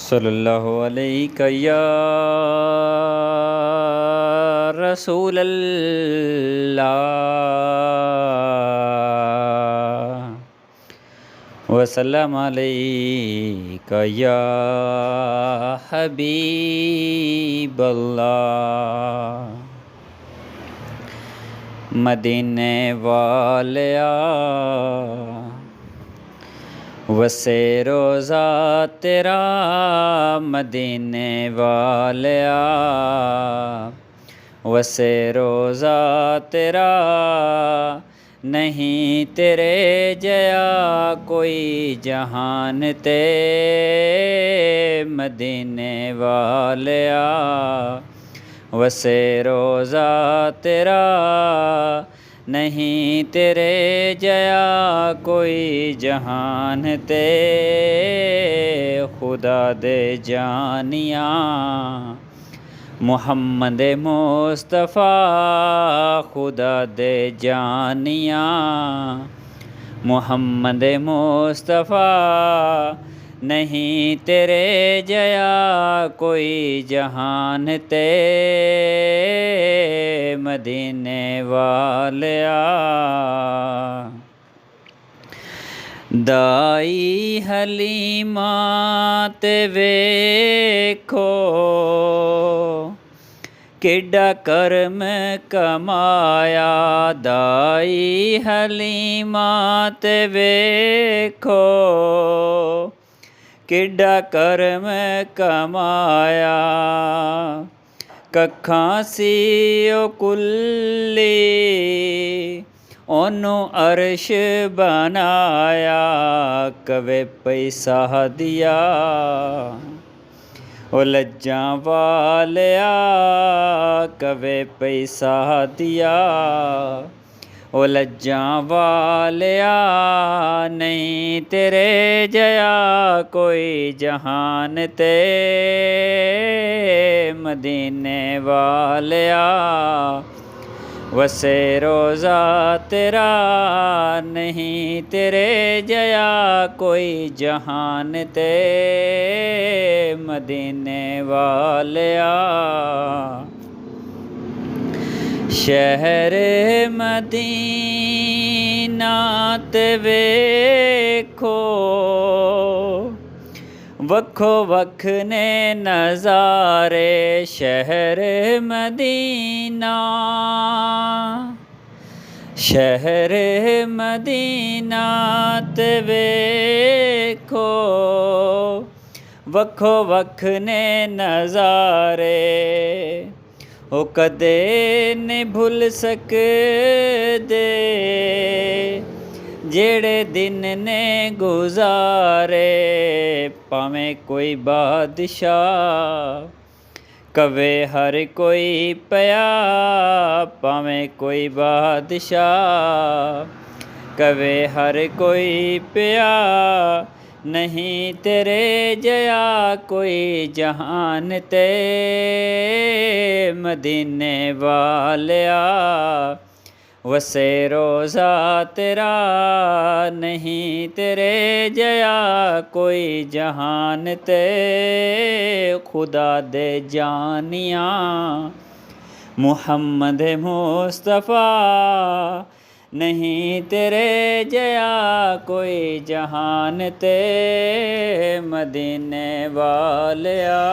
صلی اللہ علیہ یا رسول اللہ وسلم علیک یا حبیب اللہ۔ مدینے والیا وسے روزہ تیرا، مدینے والیا وسے روزہ تیرا، نہیں تیرے جیا کوئی جہان تے، مدینے والیا وسے روزہ تیرا، نہیں تیرے جیا کوئی جہان تے، خدا دے جانیاں محمد مصطفیٰ، خدا دے جانیاں محمد مصطفیٰ، نہیں تیرے جیا کوئی جہان تے، مدینے والیا دائی حلیمہ تے ویکھو، کیڈا کرم کمایا، دائی حلیمہ تے ویکھو، کیڈا کرم کمایا، ککھاں سی او کلی اونوں عرش بنایا، کوے پیسہ دیا او لجاں والیا، کوے پیسہ دیا او لجاں والیا، نہیں تیرے جیا کوئی جہان تے، مدینے والیا وسے روزہ تیرا، نہیں تیرے جیا کوئی جہان تے، مدینے والیا شہر مدینہ تے ویکھو، وکھو وکھ نے نظارے، شہر مدینہ شہر مدینہ تے ویکھو، وکھو وکھ نے نظارے، او کدے نہیں بھول سکدے جیڑے دن نے گزارے، پاویں کوئی بادشاہ کوے ہر کوئی پیا، پاویں کوئی بادشاہ کوے ہر کوئی پیا، نہیں تیرے جیا کوئی جہان تے، مدینے والیا وسے روزہ تیرا، نہیں تیرے جیا کوئی جہان تے، خدا دے جانیاں محمد مصطفیٰ، نہیں تیرے جیا کوئی جہان تے، مدینے والیا۔